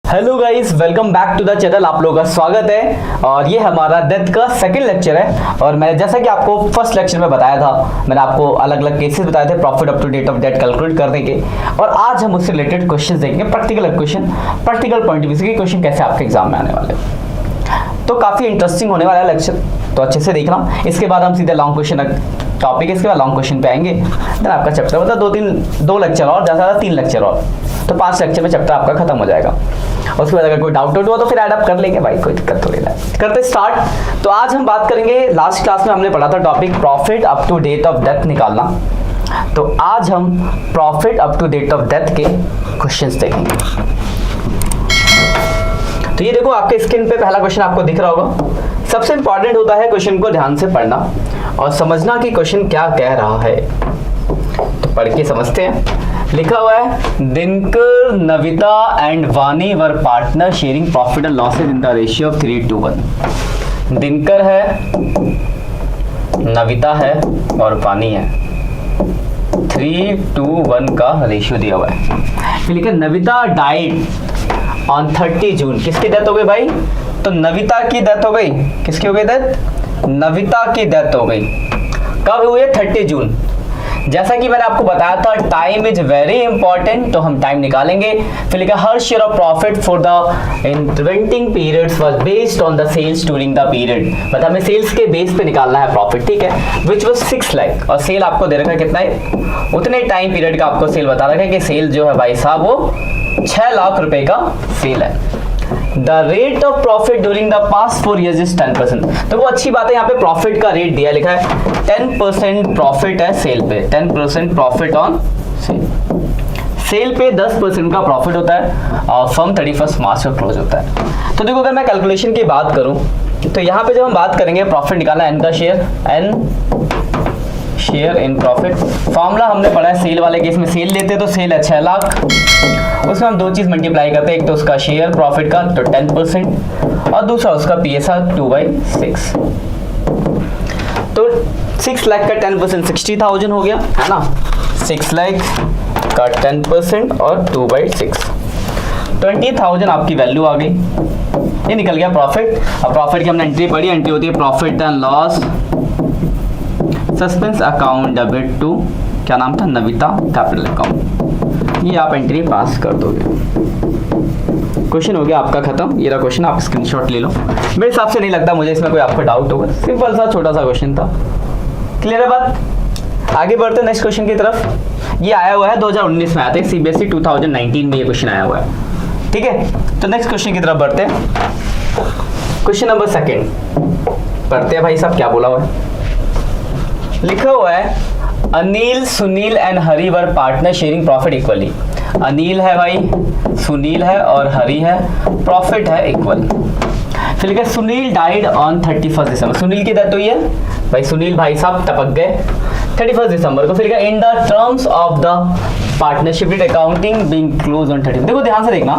Hello guys, welcome back to the channel. आप लोगों का स्वागत है और ये हमारा डेथ का सेकंड लेक्चर है। और मैं जैसा कि आपको फर्स्ट लेक्चर में बताया था, मैंने आपको अलग अलग केसेस बताए थे profit up to date of death calculate करने के। और आज हम उससे रिलेटेड क्वेश्चन देखेंगे, practical question, practical point of view से क्वेश्चन कैसे आपके एग्जाम में आने वाले हैं। तो काफी इंटरेस्टिंग होने वाला है लेक्चर, तो अच्छे से देखना। इसके बाद हम सीधे लॉन्ग क्वेश्चन टॉपिक, इसके बाद लॉन्ग क्वेश्चन पे आएंगे। देन आपका चैप्टर मतलब दो लेक्चर और, ज़्यादा 3 लेक्चर और, तो 5 लेक्चर में चैप्टर आपका खत्म हो जाएगा। उसके बाद अगर कोई डाउट हुआ तो फिर ऐड अप कर लेंगे भाई, कोई दिक्कत थोड़ी ना। करते स्टार्ट। तो आज हम बात करेंगे, लास्ट क्लास में हमने पढ़ा था topic profit up to date of death निकालना। तो आज हम profit up to date of death के क्वेश्चंस देखेंगे। तो ये देखो आपके स्क्रीन पे पहला क्वेश्चन आपको दिख रहा होगा। सबसे इंपॉर्टेंट होता है क्वेश्चन को ध्यान से पढ़ना और समझना कि क्वेश्चन क्या कह रहा है। तो पढ़ के समझते हैं। लिखा हुआ है, Dinkar, Navita and Vani were partner sharing profit and losses in the ratio of 3:1। Dinkar है, नविता है और वानी है। 3:1 का रेशियो दिया हुआ है। लिखा नविता डाइड ऑन 30 जून। किसकी डेथ हो गई भाई? तो नविता की डेथ हो गई। किसकी हो गई डेथ? नविता की डेथ हो गई। कब हुई है? 30 जून। जैसा कि मैंने आपको बताया था, टाइम इज वेरी इंपॉर्टेंट, तो हम टाइम निकालेंगे। फिर लिखा हर share of profit for the intervening periods was based on the sales during the period. मतलब हमें सेल्स के बेस पे निकालना है प्रॉफिट, ठीक है। विच वाज 6 लाख और सेल आपको दे रखा है कितना है? उतने टाइम पीरियड का आपको सेल बता रखा है कि सेल जो है भाई साहब वो 6 लाख रुपए का सेल है। The rate of profit during the past 4 years is 10%। तो वो अच्छी बात है, यहाँ पे प्रॉफिट का रेट दिया लिखा है 10% प्रॉफिट है सेल पे। 10% प्रॉफिट ऑन सेल। सेल पे 10% का प्रॉफिट होता है और फर्म 31 मार्च को क्लोज होता है। तो देखो अगर मैं कैलकुलेशन की बात करूं तो यहाँ पे जब हम बात करेंगे प्रॉफिट निकालना, एन का share, N share in profit. Formula हमने पढ़ा है सेल वाले केस में, सेल लेते तो सेल है 6 लाख, उसमें हम 2 चीज मल्टीप्लाई करते हैं, एक तो उसका शेयर प्रॉफिट का तो 10% और दूसरा उसका PSR 2/6। तो 6 लाख का 10% 60,000 हो गया है ना। 6 लाख का 10% और 2/6 20,000 आपकी वैल्यू आ गई। ये निकल गया प्रॉफिट। अब प्रॉफिट की हमने एंट्री पढ़ी, एंट्री होती है profit and loss suspense account debit to, क्या नाम था, नविता कैपिटल अकाउंट। ये आप एंट्री पास कर दोगे। क्वेश्चन हो गया आपका खत्म। ये रहा क्वेश्चन, आप स्क्रीनशॉट ले लो। मेरे हिसाब से नहीं लगता मुझे इसमें कोई आपको डाउट होगा, सिंपल सा छोटा सा क्वेश्चन था। क्लियर है बात? आगे बढ़ते हैं नेक्स्ट क्वेश्चन की तरफ। ये आया हुआ है 2019 में, आते हैं CBSE 2019 में ये क्वेश्चन आया हुआ है, ठीक है। तो नेक्स्ट क्वेश्चन की तरफ बढ़ते हैं। क्वेश्चन नंबर 2 पढ़ते हैं भाई साहब, क्या बोला हुआ है। लिखा हुआ है Anil, Sunil and Hari were partner sharing profit equally. Anil है भाई, सुनील है और हरी है, प्रॉफिट है इक्वल। फिर लिखा सुनील डाइड ऑन 31 दिसंबर। सुनील की डेथ हुई है भाई, सुनील भाई साहब टपक गए 31 दिसंबर को। फिर लिखा in the terms of the partnership deed accounting being close on 30। देखो ध्यान से देखना,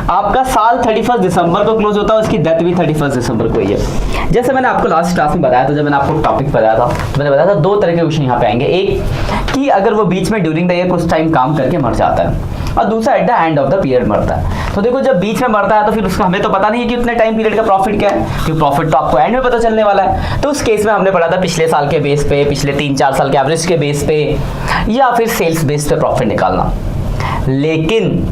आपका साल 31 दिसंबर को क्लोज होता है, उसकी डेथ भी 31 दिसंबर को ही है। जैसे मैंने आपको लास्ट क्लास में बताया था, जब मैंने आपको टॉपिक बताया था तो मैंने बताया था 2 तरह के क्वेश्चन यहाँ पे आएंगे। एक कि अगर वो बीच में ड्यूरिंग द ईयर कुछ टाइम काम करके मर जाता है, और दूसरा at the end of the period मरता है। तो देखो जब बीच में मरता है तो फिर उसका हमें तो पता नहीं है कि उतने टाइम पीरियड का प्रॉफिट क्या है, क्योंकि प्रॉफिट तो आपको एंड में पता चलने वाला है। तो उस केस में हमने पढ़ा था पिछले साल के बेस पे, पिछले 3-4 साल के एवरेज के बेस पे, या फिर सेल्स बेस पे प्रॉफिट निकालना। लेकिन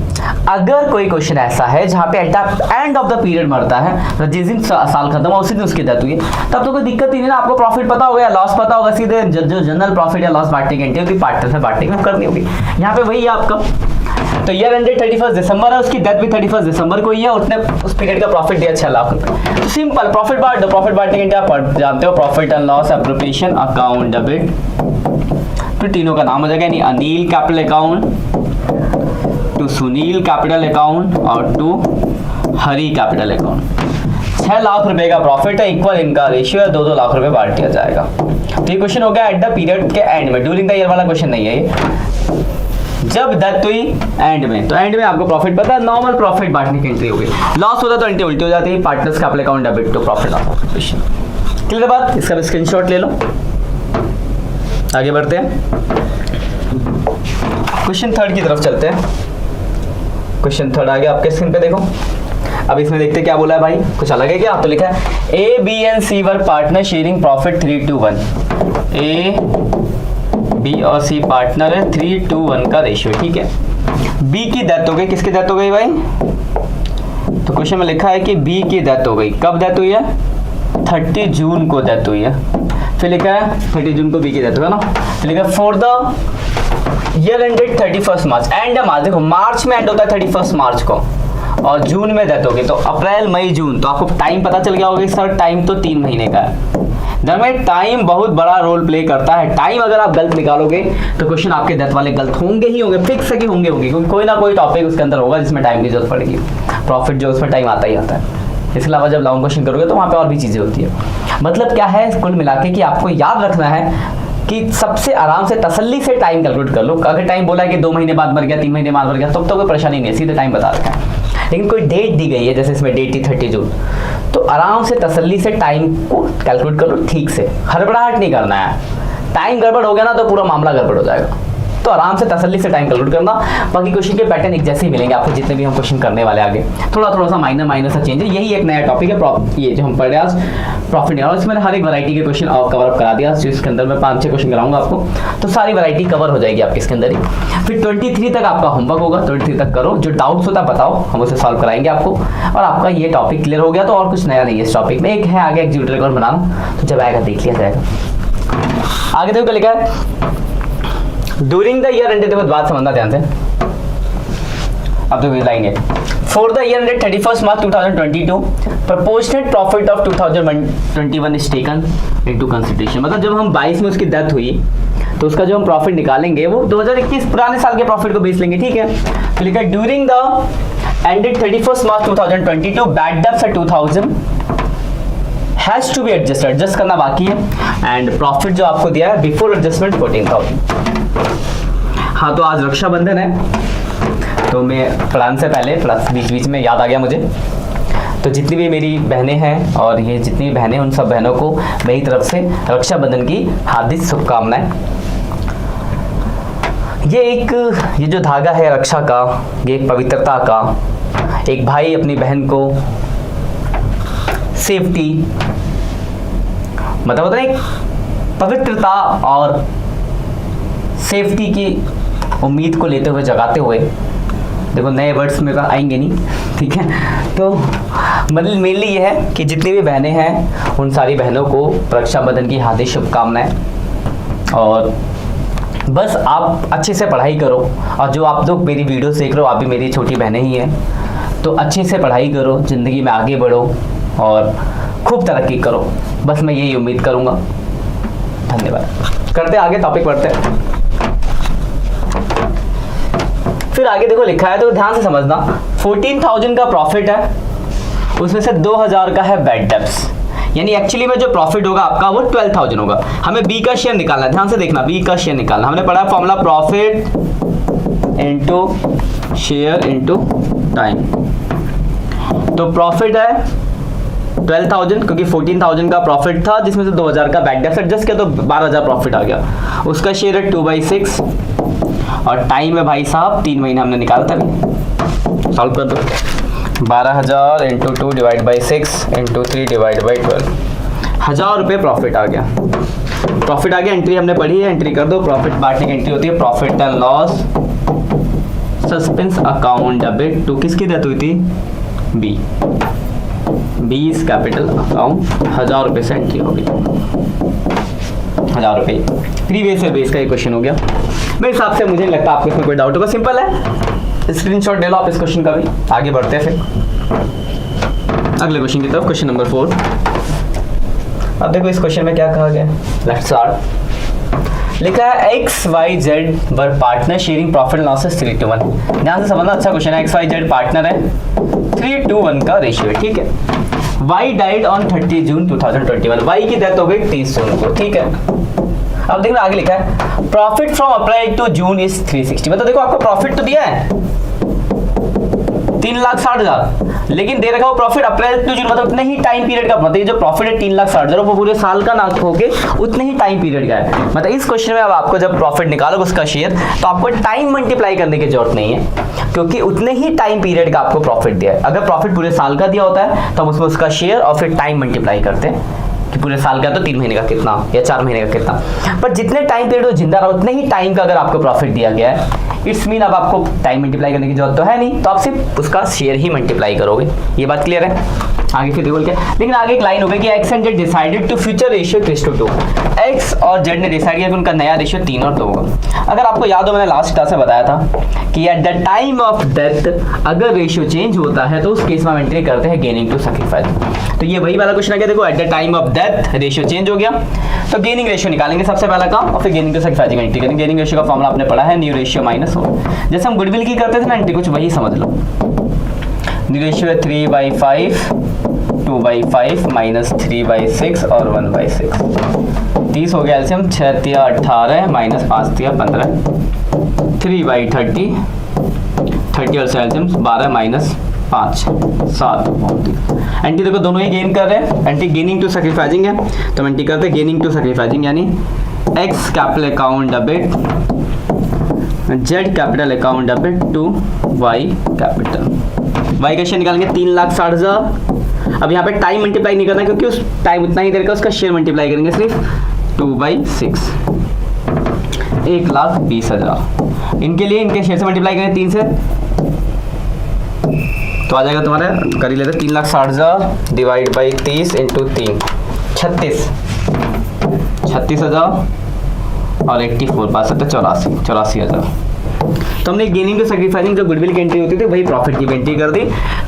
अगर कोई क्वेश्चन ऐसा है जहां पे at the end of the period मरता है, जिस दिन साल खत्म हुआ उसी दिन उसकी डेथ हुई है, तब तो कोई दिक्कत ही नहीं ना। आपको प्रॉफिट पता होगा या लॉस पता होगा, सीधे जो जनरल प्रॉफिट या लॉस बांटने की एंट्री होती है पार्टनर से बांटने की करनी होगी। यहाँ पे वही है आपका। तो ईयर एंडेड 31 दिसंबर है, उसकी डेथ भी 31 दिसंबर को ही है, उसने उस पीरियड का प्रॉफिट दिया 6 लाख रुपए। तो सिंपल प्रॉफिट बांट दो। प्रॉफिट बांटने की आप जानते हो, profit and loss appropriation account debit तो तीनों का नाम हो जाएगा, यानी Anil capital account to Sunil capital account और to Hari capital account. 6 lakh रुपए का प्रॉफिट है, इक्वल इनका रेशियो है, 2-2 लाख रुपए बांट दिया जाएगा। तो ये क्वेश्चन हो गया एट द पीरियड के एंड में, ड्यूरिंग द ईयर वाला क्वेश्चन नहीं है ये। जब डेथ हुई एंड में, तो एंड में आपको प्रॉफिट पता है, नॉर्मल प्रॉफिट बांटने की एंट्री होगी। लॉस होता तो एंट्री उल्टी हो जाती है, partners capital account debit to profit of operation. Clear बात? इसका भी स्क्रीनशॉट ले लो। आगे बढ़ते हैं, क्वेश्चन 3 की तरफ चलते हैं। क्वेश्चन थर्ड आ गया आपके स्क्रीन पे, देखो अब इसमें देखते क्या बोला है भाई, कुछ अलग है क्या? तो लिखा है A B and C were partner sharing profit 3:1। A B और सी पार्टनर है, 3:1 का रेशियो, ठीक है। बी की डेथ हो गई, किसकी डेथ हो गई भाई? तो क्वेश्चन में लिखा है कि बी की डेथ हो गई, कब डेथ हुई है? 30 जून को डेथ हुई है। फिर लिखा है 30 जून को बी की डेथ हुआ ना, फिर लिखा है for the year ended 31 March, and March, देखो मार्च में एंड होता है 31 मार्च को, और जून में डेथ होगी, तो अप्रैल मई जून, तो आपको टाइम पता चल गया होगा सर, टाइम तो 3 महीने का है। दरअसल टाइम बहुत बड़ा रोल प्ले करता है। टाइम अगर आप गलत निकालोगे तो क्वेश्चन आपके डेथ वाले गलत होंगे ही होंगे, फिक्स है कि होंगे, क्योंकि कोई ना कोई टॉपिक उसके अंदर होगा जिसमें टाइम की जरूरत पड़ेगी। प्रॉफिट जो उसमें टाइम आता ही आता है। इसके अलावा जब लॉन्ग क्वेश्चन करोगे तो वहाँ पे और भी चीज़ें होती है। मतलब क्या है कुल मिला के कि आपको याद रखना है कि सबसे आराम से तसल्ली से टाइम कैलकुलेट कर लो। अगर टाइम बोला है कि 2 महीने बाद मर गया, 3 महीने बाद मर गया, तब तो कोई परेशानी नहीं है, सीधे टाइम बता रखा है। लेकिन कोई डेट दी गई है, जैसे इसमें डेट थी 30 जून, तो आराम से तसल्ली से टाइम को कैलकुलेट कर लो ठीक से, हड़बड़ाहट नहीं करना है। टाइम गड़बड़ हो गया ना तो पूरा मामला गड़बड़ हो जाएगा। तो आराम से तसल्ली से टाइम कैलकुलेट करना। बाकी क्वेश्चन के पैटर्न एक जैसे ही मिलेंगे आपको, जितने भी हम क्वेश्चन करने वाले आगे, थोड़ा सा माइनर सा चेंज है। यही एक नया टॉपिक है, ये जो हम पढ़ रहे हैं आज प्रॉफिट निकालो। इसमें हर एक वैरायटी के क्वेश्चन कवर अप करा दिया, जिसके अंदर मैं 5-6 क्वेश्चन कराऊंगा आपको, तो सारी वैरायटी कवर हो जाएगी आपके इसके अंदर ही। फिर 23 तक आपका होमवर्क होगा, 23 तक करो, जो डाउट्स होता है बताओ, हम उसे सॉल्व कराएंगे आपको। और आपका ये टॉपिक क्लियर हो गया तो और कुछ नया नहीं है इस टॉपिक में। एक है आगे एग्जीक्यूटिव रिकॉर्ड बनाना, तो जब आएगा देख लिया जाएगा। आगे देखो क्या लिखा है, ड्यूरिंग द ईयर एंडेड, बात समझना ध्यान से, अब तो लाइन है। For the year ended 31 March 2022 proportionate profit of 2021 is taken into consideration. मतलब जब हम 22 में उसकी डेथ हुई तो उसका जो हम प्रॉफिट निकालेंगे वो 2021 पुराने साल के प्रॉफिट को बेस लेंगे, ठीक है। तो लिखा है during the ended 31 March 2022 bad debts at 2000 has to be adjust करना बाकी है, एंड प्रॉफिट जो आपको दिया है बिफोर एडजस्टमेंट 14,000। हाँ, तो आज रक्षाबंधन है, तो मैं प्लान से पहले प्लस बीच में याद आ गया मुझे, तो जितनी भी मेरी बहनें हैं और ये जितनी भी बहनें, उन सब बहनों को मेरी तरफ से रक्षाबंधन की हार्दिक शुभकामनाएं। ये जो धागा है रक्षा का, ये एक पवित्रता का, एक भाई अपनी बहन को सेफ्टी, मतलब एक पवित्रता और सेफ्टी की उम्मीद को लेते हुए, जगाते हुए, देखो नए वर्ड्स में आएंगे नहीं, ठीक है। तो मतलब मेनली ये है कि जितनी भी बहनें हैं उन सारी बहनों को रक्षाबंधन की हार्दिक शुभकामनाएं। और बस आप अच्छे से पढ़ाई करो, और जो आप लोग मेरी वीडियो देख रहे हो आप भी मेरी छोटी बहनें ही हैं, तो अच्छे से पढ़ाई करो, ज़िंदगी में आगे बढ़ो और खूब तरक्की करो, बस मैं यही उम्मीद करूँगा। धन्यवाद। करते आगे, टॉपिक पढ़ते हैं। फिर आगे देखो लिखा है, तो ध्यान से समझना, 14,000 का प्रॉफिट है, उसमें से 2,000 का है बैड डेब्ट्स, यानी एक्चुअली में जो प्रॉफिट होगा आपका वो 12,000 होगा। हमें बी का शेयर निकालना है, ध्यान से देखना, बी का शेयर निकालना। हमने पढ़ा formula profit into share into time. तो प्रॉफिट है 12,000, क्योंकि 14,000 का प्रॉफिट था, जिसमें से 2,000 का बैड डेब्ट्स एडजस्ट किया तो 12,000 प्रॉफिट आ गया। उसका शेयर है 2/6, और टाइम है भाई साहब 3 महीने हमने निकाला था। सॉल्व कर दो, 12,000 into 2 divide by 6 into 3 divide by 12, 1,000 रुपये प्रॉफिट आ गया। प्रॉफिट आ गया, एंट्री हमने पढ़ी है, एंट्री कर दो। प्रॉफिट बांटने की एंट्री होती है profit and loss suspense account debit to, किसकी डेथ हुई थी? बी। बीस कैपिटल अकाउंट, 1,000 रुपये से एंट्री होगी, 1,000 रुपये। प्रीवियस ईयर बेस का ये क्वेश्चन हो गया। मेरे हिसाब से मुझे नहीं लगता आपको इसमें कोई डाउट होगा, सिंपल है, स्क्रीनशॉट ले लो आप इस क्वेश्चन का भी। आगे बढ़ते हैं फिर अगले क्वेश्चन की तरफ, क्वेश्चन नंबर 4। अब देखो इस क्वेश्चन में क्या कहा गया, लेट्स स्टार्ट। लिखा है XYZ वर पार्टनर शेयरिंग प्रॉफिट लॉसेस 3:1। ध्यान से समझना, अच्छा क्वेश्चन है। XYZ पार्टनर है, 3:1 का रेशियो है, ठीक है। Y died on 30 June 2021, Y की डेथ हो गई 30 जून को, ठीक है। अब देखना आगे लिखा है profit from April to June is 360। मतलब देखो आपको प्रॉफिट तो दिया है, 3,60,000, लेकिन दे रखा वो प्रॉफिट अप्रैल टू जून, मतलब उतने ही टाइम पीरियड का, मतलब ये जो प्रॉफिट है 3,60,000 वो पूरे साल का ना होके उतने ही टाइम पीरियड का है। मतलब इस क्वेश्चन में अब आपको जब प्रॉफिट निकालोगे उसका शेयर, तो आपको टाइम मल्टीप्लाई करने की जरूरत नहीं है, क्योंकि उतने ही टाइम पीरियड का आपको प्रॉफिट दिया है। अगर प्रॉफिट पूरे साल का दिया होता है तो हम उसमें उसका शेयर और फिर टाइम मल्टीप्लाई करते हैं कि पूरे साल का तो 3 महीने का कितना या 4 महीने का कितना, पर जितने टाइम पीरियड वो जिंदा रहा उतने ही टाइम का अगर आपको प्रॉफिट दिया गया है, इट्स मीन अब आपको टाइम मल्टीप्लाई करने की जरूरत तो है नहीं, तो आप सिर्फ उसका शेयर ही मल्टीप्लाई करोगे। ये बात क्लियर है? आगे फिर बोल के, लेकिन आगे एक लाइन हो गई कि X and Z decided to future ratio equals to 2। X और जेड ने डिसाइड किया कि उनका नया रेशियो 3 और 2 होगा। अगर आपको याद हो, मैंने लास्ट क्लास में बताया था कि at the time of death अगर रेशियो चेंज होता है तो उस केस में हम एंट्री करते हैं गेनिंग टू सैक्रिफाइस। तो ये वही वाला क्वेश्चन आ गया। देखो, at the time of death ratio change हो गया तो गेनिंग रेशियो निकालेंगे सबसे पहला काम, और फिर गेनिंग टू सैक्रिफाइस में एंट्री करेंगे। गेनिंग रेशियो का फॉर्मूला आपने पढ़ा है, न्यू रेशियो माइनस हो, जैसे हम गुडविल की करते थे ना एंट्री, कुछ वही समझ लो। न्यू रेशियो है 3/5, 2/5 माइनस 3/6 और 1/6, 30 हो गया एलसीएम, 6 तिया 18 माइनस 5 तिया 15, 3/30, 30 और एलसीएम 12 माइनस 5 7। एंटी देखो दोनों ही गेन कर रहे हैं, एंटी गेनिंग टू सैक्रिफाइसिंग है, तो हम एंटी करते हैं गेनिंग टू सैक्रिफाइसिंग, यानी X capital account debit, Z capital account debit to Y capital. Y का शेयर निकालेंगे 3,60,000। अब यहाँ पे टाइम मल्टीप्लाई नहीं करना क्योंकि उस टाइम उतना ही देर का, उसका शेयर मल्टीप्लाई करेंगे सिर्फ 2/6, 1,20,000। इनके लिए इनके शेयर से मल्टीप्लाई करें 3 से, तो आ जाएगा तुम्हारा, कर ही लेते 3,60,000 डिवाइड बाई 30 इंटू 3, 36,000 और 84 पास होता है 84,000। तो हमने गेनिंग टू सैक्रिफाइसिंग जो गुडविल की एंट्री होती थी वही प्रॉफिट की भी एंट्री कर दी।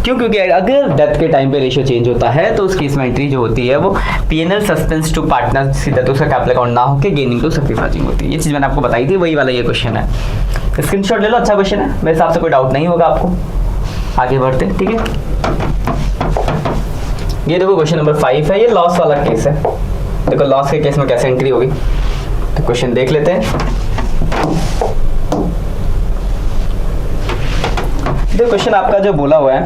क्यों? क्योंकि अगर डेथ के टाइम पे रेशियो चेंज होता है तो उस केस में एंट्री जो होती है वो पीएनएल सस्पेंस टू पार्टनर, सीधा तो उसका कैपिटल अकाउंट ना होकर गेनिंग टू सैक्रिफाइसिंग होती है। ये चीज़ मैंने आपको बताई थी, वही वाला ये क्वेश्चन है। स्क्रीनशॉट ले लो, अच्छा क्वेश्चन है, मेरे हिसाब से कोई डाउट नहीं होगा आपको। आगे बढ़ते, ठीक है। ये देखो क्वेश्चन नंबर 5 है, ये लॉस वाला केस है। देखो लॉस के केस में कैसे एंट्री होगी, तो क्वेश्चन देख लेते हैं। देखो क्वेश्चन आपका जो बोला हुआ है,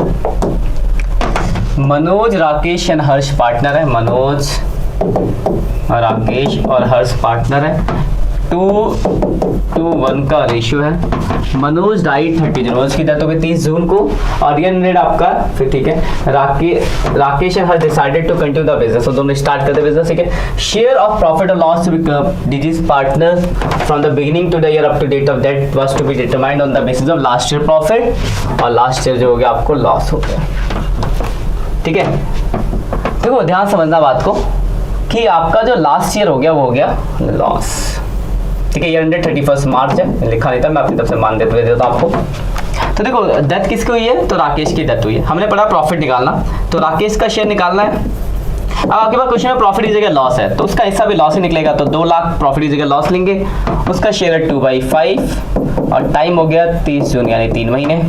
Manoj Rakesh and Harsh partner है, मनोज राकेश और हर्ष पार्टनर है, 2:1 का रेशियो है। मनोज डाइड 30 जून, मनोज की डेथ हो गई 30 जून को, और ये रेट आपका फिर ठीक है। Rakesh and Harsh decided to continue the business, तो दोनों स्टार्ट करते बिजनेस, ठीक है। शेयर ऑफ प्रॉफिट और loss to be disease partner from the beginning to the year up to date of death was to be determined on the basis of last year profit और last year जो हो गया आपको loss हो गया, ठीक है। देखो ध्यान समझना बात को कि आपका जो लास्ट ईयर हो गया वो हो गया लॉस, ठीक है। ईयर एंडेड 31 मार्च है, लिखा नहीं था, मैं अपनी तरफ से मान देता हूँ आपको। तो देखो डेथ किसकी हुई है, तो राकेश की डेथ हुई है। हमने पढ़ा प्रॉफिट निकालना, तो राकेश का शेयर निकालना है। अब आपके पास क्वेश्चन में प्रॉफिट की जगह लॉस है, तो उसका हिस्सा भी लॉस ही निकलेगा, तो 2 लाख प्रॉफिट की जगह लॉस लेंगे। उसका शेयर है 2/5 और टाइम हो गया 30 जून यानी 3 महीने,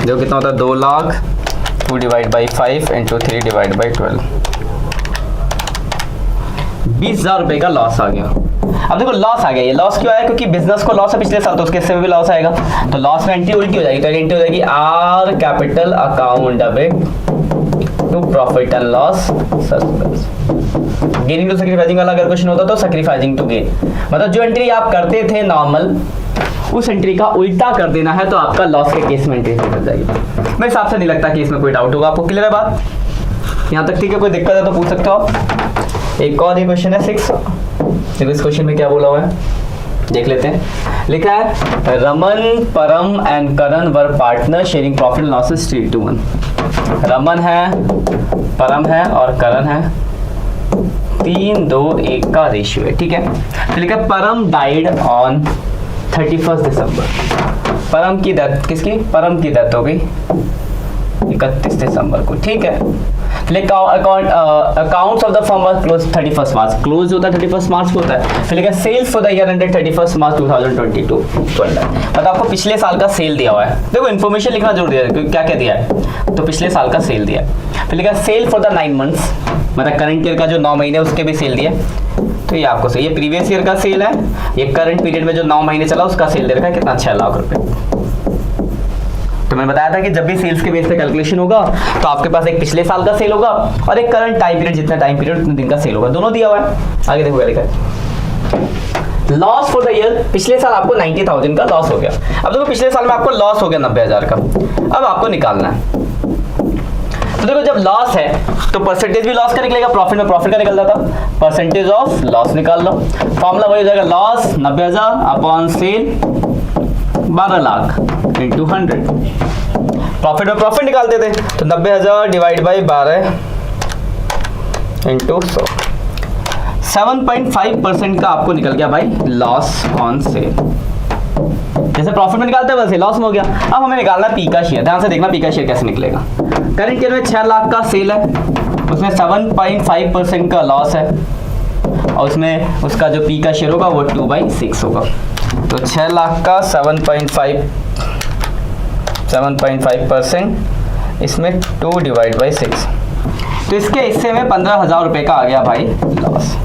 जो कितना होता है 2 lakh 2 divide by 5 into 3 divide by 12, 20,000 रुपये का लॉस आ गया। अब देखो लॉस आ गया, ये लॉस क्यों आया, क्योंकि बिजनेस को लॉस है पिछले साल, तो उसके हिस्से में भी लॉस आएगा, तो लॉस में एंट्री उल्टी हो जाएगी, तो एंट्री हो जाएगी R capital account debit to profit and loss suspense. Gaining to sacrificing वाला अगर क्वेश्चन होता तो सैक्रिफाइसिंग टू गेन, मतलब जो एंट्री आप करते थे नॉर्मल उस एंट्री का उल्टा कर देना है, तो आपका लॉस के केस में एंट्री निकल जाएगी। मेरे हिसाब से नहीं लगता कि इसमें कोई डाउट होगा, आपको क्लियर है बात यहाँ तक, ठीक है। कोई दिक्कत है तो पूछ सकते हो आप। एक और ये क्वेश्चन है 6, देखो इस क्वेश्चन में क्या बोला हुआ है देख लेते हैं। लिखा है रमन, परम and Karan were partner sharing profit and losses 3:1। Raman है, परम है और करण है, 3:2:1 का रेशियो है, ठीक है। तो लिखा है परम डाइड ऑन 31 दिसंबर। परम की डेथ, किसकी, परम की डेथ हो गई 31 दिसंबर को, ठीक है। Accounts of the firm was close 31 March, close होता है 31 मार्च को होता है। फिर लिखा sales for the year ended 31 March 2022, मतलब आपको पिछले साल का सेल दिया हुआ है। देखो इन्फॉर्मेशन लिखना जरूरी है, क्या क्या दिया है, तो पिछले साल का सेल दिया है। फिर लिखा सेल फॉर द 9 मंथ्स, मतलब करंट ईयर का जो 9 महीने उसके भी सेल दिया, तो ये आपको सही, ये प्रीवियस ईयर का सेल है, ये करंट पीरियड में जो 9 महीने चला उसका सेल दे रखा है कितना, 6 लाख रुपए। तो मैंने बताया था कि जब भी सेल्स के बेस पे कैलकुलेशन होगा तो आपके पास एक पिछले साल का सेल होगा और एक करंट टाइम पीरियड, जितना टाइम पीरियड उतने दिन का सेल होगा, दोनों दिया हुआ है। आगे देखो क्या लिखा है, लॉस फॉर द ईयर, पिछले साल आपको 90,000 का लॉस हो गया। अब देखो पिछले साल में आपको लॉस हो गया 90,000 का, अब आपको निकालना है। तो देखो जब लॉस है तो परसेंटेज भी लॉस का निकलेगा, प्रॉफिट में प्रॉफिट का निकल जाता, परसेंटेज ऑफ लॉस निकाल लो, फॉर्मूला वही हो जाएगा, loss 90,000 upon sale 12 lakh into 100। Profit में प्रॉफिट निकालते थे तो 90,000 डिवाइड बाई 12 इंटू 100, 7.5% का आपको निकल गया भाई लॉस ऑन सेल। जैसे प्रॉफिट में निकालते हैं वैसे लॉस में हो गया। अब हमें निकालना पी का शेयर, ध्यान से देखना पी का शेयर कैसे निकलेगा। करंट ईयर में 6 लाख का सेल है, उसमें 7.5% का लॉस है और उसमें उसका जो पी का शेयर होगा वो 2/6 होगा। तो 6 लाख का 7.5%, इसमें 2/6, तो इसके हिस्से में 15,000 रुपये का आ गया भाई लॉस।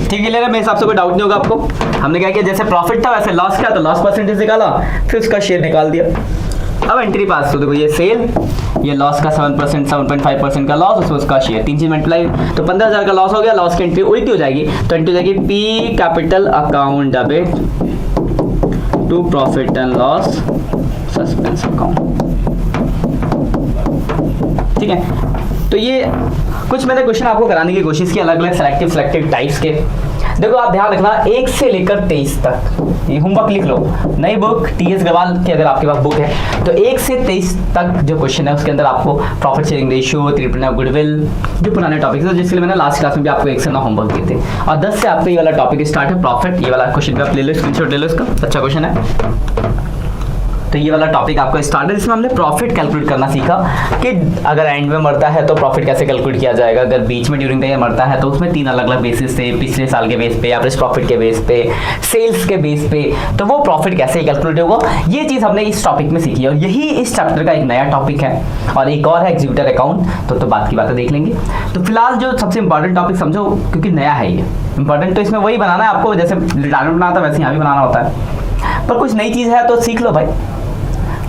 ठीक है, मेरे हिसाब से कोई डाउट नहीं होगा आपको। हमने क्या किया, जैसे प्रॉफिट था वैसे लॉस क्या, तो लॉस परसेंटेज निकाला, फिर उसका शेयर निकाल दिया। अब एंट्री पास, तो देखो ये सेल, ये लॉस का 7.5% का लॉस, उसमें उसका शेयर, 3 चीज मल्टीप्लाई, तो 15,000 का लॉस हो गया। लॉस की एंट्री उल्टी हो जाएगी, तो एंट्री हो जाएगी P capital account debit to profit and loss suspense account. ठीक है, तो ये कुछ मैंने क्वेश्चन आपको कराने की कोशिश की, अलग अलग सिलेक्टिव टाइप्स के। देखो आप ध्यान रखना 1 से लेकर 23 तक, ये होमवर्क लिख लो, नई बुक टीएस गवाल की अगर आपके पास बुक है तो 1 से 23 तक जो क्वेश्चन है उसके अंदर आपको profit sharing ratio, triple goodwill, जो पुराने टॉपिक्स है जिसके लिए मैंने लास्ट क्लास में भी आपको 1 से 9 होमवर्क दिए थे, और 10 से आपको ये वाला टॉपिक स्टार्ट है प्रॉफिट। ये वाला क्वेश्चन भी आप ले लो, स्क्रीनशॉट ले लो इसका, अच्छा क्वेश्चन है। तो ये वाला टॉपिक आपका स्टार्ट है जिसमें हमने प्रॉफिट कैलकुलेट करना सीखा कि अगर एंड में मरता है तो प्रॉफिट कैसे कैलकुलेट किया जाएगा, अगर बीच में ड्यूरिंग द ईयर मरता है तो उसमें 3 अलग अलग बेसिस थे, पिछले साल के बेस पे, एवरेज प्रॉफिट के बेस पे, सेल्स के बेस पे, तो वो प्रॉफिट कैसे कैलकुलेट होगा, ये चीज़ हमने इस टॉपिक में सीखी है और यही इस चैप्टर का एक नया टॉपिक है। और एक और है एग्जीक्यूटिव अकाउंट, तो बात की बातें देख लेंगे। तो फिलहाल जो सबसे इंपॉर्टेंट टॉपिक समझो, क्योंकि नया है ये इंपॉर्टेंट, तो इसमें वही बनाना है आपको, जैसे रिटायरमेंट बनाना था वैसे यहाँ भी बनाना होता है, पर कुछ नई चीज़ है तो सीख लो भाई।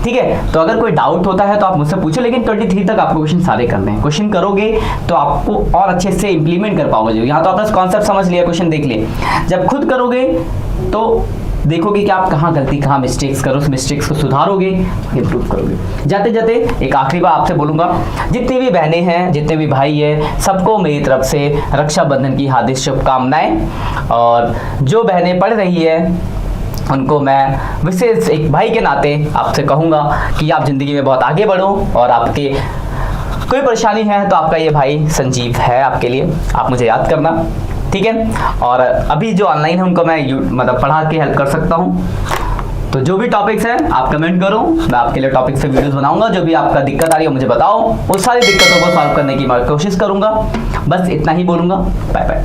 ठीक है, तो अगर कोई डाउट होता है तो आप मुझसे पूछो, लेकिन 23 तक आपको क्वेश्चन सारे करने हैं। क्वेश्चन करोगे तो आपको और अच्छे से इंप्लीमेंट कर पाओगे। यहाँ तो आपने कॉन्सेप्ट समझ लिया, क्वेश्चन देख लिए, जब खुद करोगे तो देखोगे कि आप कहाँ गलती, कहाँ मिस्टेक्स करो, उस मिस्टेक्स को सुधारोगे, इंप्रूव करोगे। जाते जाते एक आखिरी बात आपसे बोलूँगा, जितनी भी बहनें हैं, जितने भी भाई हैं, सबको मेरी तरफ से रक्षाबंधन की हार्दिक शुभकामनाएं। और जो बहनें पढ़ रही है उनको मैं विशेष एक भाई के नाते आपसे कहूँगा कि आप ज़िंदगी में बहुत आगे बढ़ो, और आपके कोई परेशानी है तो आपका ये भाई संजीव है आपके लिए, आप मुझे याद करना, ठीक है। और अभी जो ऑनलाइन है उनको मैं मतलब पढ़ा के हेल्प कर सकता हूँ। तो जो भी टॉपिक्स हैं आप कमेंट करो, मैं आपके लिए टॉपिक्स पे वीडियोस बनाऊंगा। जो भी आपका दिक्कत आ रही है मुझे बताओ, उस सारी दिक्कतों को सॉल्व करने की मैं कोशिश करूँगा। बस इतना ही बोलूँगा, बाय बाय।